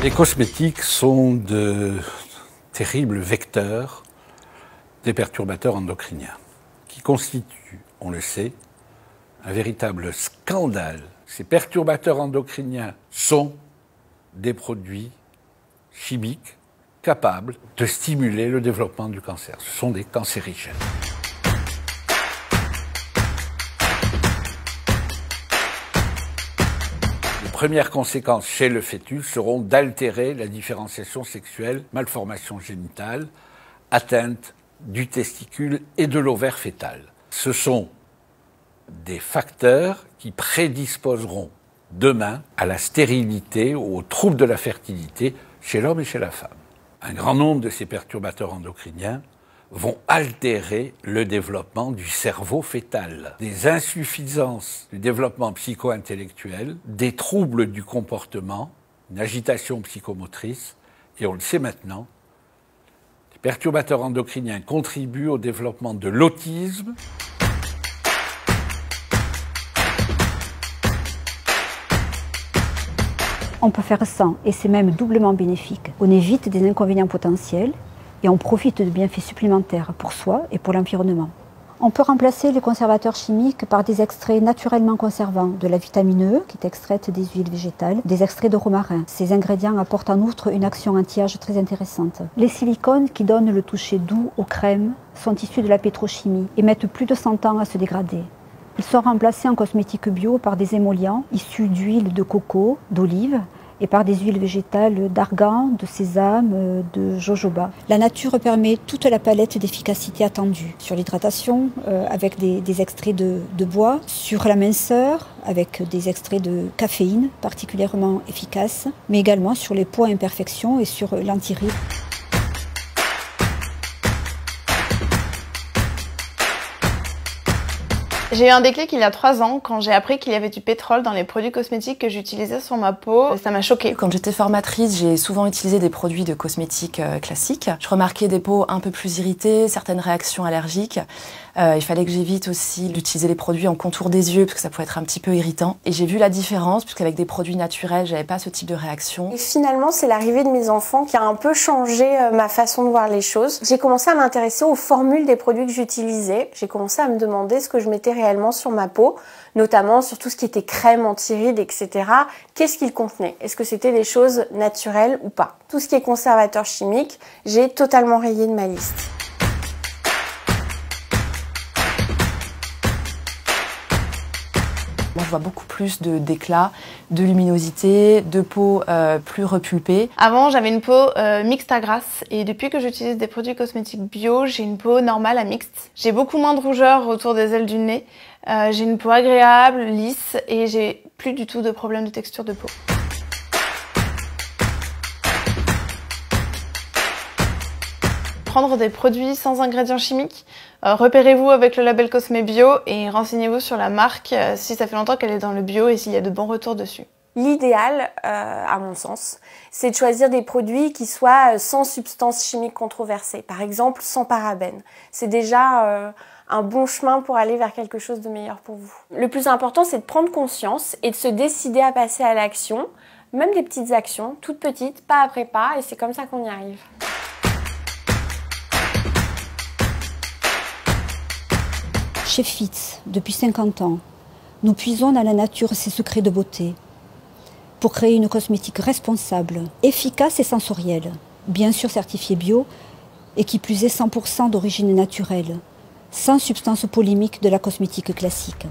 Les cosmétiques sont de terribles vecteurs des perturbateurs endocriniens, qui constituent, on le sait, un véritable scandale. Ces perturbateurs endocriniens sont des produits chimiques capables de stimuler le développement du cancer. Ce sont des cancérigènes. Les premières conséquences chez le fœtus seront d'altérer la différenciation sexuelle, malformation génitale, atteinte du testicule et de l'ovaire fœtal. Ce sont des facteurs qui prédisposeront demain à la stérilité ou aux troubles de la fertilité chez l'homme et chez la femme. Un grand nombre de ces perturbateurs endocriniens vont altérer le développement du cerveau fœtal, des insuffisances du développement psycho-intellectuel, des troubles du comportement, une agitation psychomotrice, et on le sait maintenant, les perturbateurs endocriniens contribuent au développement de l'autisme. On peut faire sans, et c'est même doublement bénéfique. On évite des inconvénients potentiels et on profite de bienfaits supplémentaires pour soi et pour l'environnement. On peut remplacer les conservateurs chimiques par des extraits naturellement conservants de la vitamine E, qui est extraite des huiles végétales, des extraits de romarin. Ces ingrédients apportent en outre une action anti-âge très intéressante. Les silicones qui donnent le toucher doux aux crèmes sont issus de la pétrochimie et mettent plus de 100 ans à se dégrader. Ils sont remplacés en cosmétiques bio par des émollients issus d'huile de coco, d'olive et par des huiles végétales d'argan, de sésame, de jojoba. La nature permet toute la palette d'efficacité attendue. Sur l'hydratation, avec des extraits de bois, sur la minceur, avec des extraits de caféine particulièrement efficaces, mais également sur les poids imperfections et sur l'anti-rides. J'ai eu un déclic il y a 3 ans quand j'ai appris qu'il y avait du pétrole dans les produits cosmétiques que j'utilisais sur ma peau. Ça m'a choquée. Quand j'étais formatrice, j'ai souvent utilisé des produits de cosmétiques classiques. Je remarquais des peaux un peu plus irritées, certaines réactions allergiques. Il fallait que j'évite aussi d'utiliser les produits en contour des yeux parce que ça pouvait être un petit peu irritant. Et j'ai vu la différence puisqu'avec des produits naturels, j'avais pas ce type de réaction. Et finalement, c'est l'arrivée de mes enfants qui a un peu changé ma façon de voir les choses. J'ai commencé à m'intéresser aux formules des produits que j'utilisais. J'ai commencé à me demander ce que je mettais réellement sur ma peau, notamment sur tout ce qui était crème, anti-rides, etc. Qu'est-ce qu'ils contenaient? Est-ce que c'était des choses naturelles ou pas? Tout ce qui est conservateur chimique, j'ai totalement rayé de ma liste. Moi, je vois beaucoup plus d'éclat, de luminosité, de peau plus repulpée. Avant, j'avais une peau mixte à grasse et depuis que j'utilise des produits cosmétiques bio, j'ai une peau normale à mixte. J'ai beaucoup moins de rougeur autour des ailes du nez. J'ai une peau agréable, lisse et j'ai plus du tout de problème de texture de peau. Prendre des produits sans ingrédients chimiques, repérez-vous avec le label Cosmé Bio et renseignez-vous sur la marque si ça fait longtemps qu'elle est dans le bio et s'il y a de bons retours dessus. L'idéal, à mon sens, c'est de choisir des produits qui soient sans substances chimiques controversées, par exemple sans parabènes. C'est déjà un bon chemin pour aller vers quelque chose de meilleur pour vous. Le plus important, c'est de prendre conscience et de se décider à passer à l'action, même des petites actions, toutes petites, pas après pas, et c'est comme ça qu'on y arrive. Chez Fitz, depuis 50 ans, nous puisons dans la nature ses secrets de beauté pour créer une cosmétique responsable, efficace et sensorielle, bien sûr certifiée bio et qui plus est 100% d'origine naturelle, sans substances polémiques de la cosmétique classique.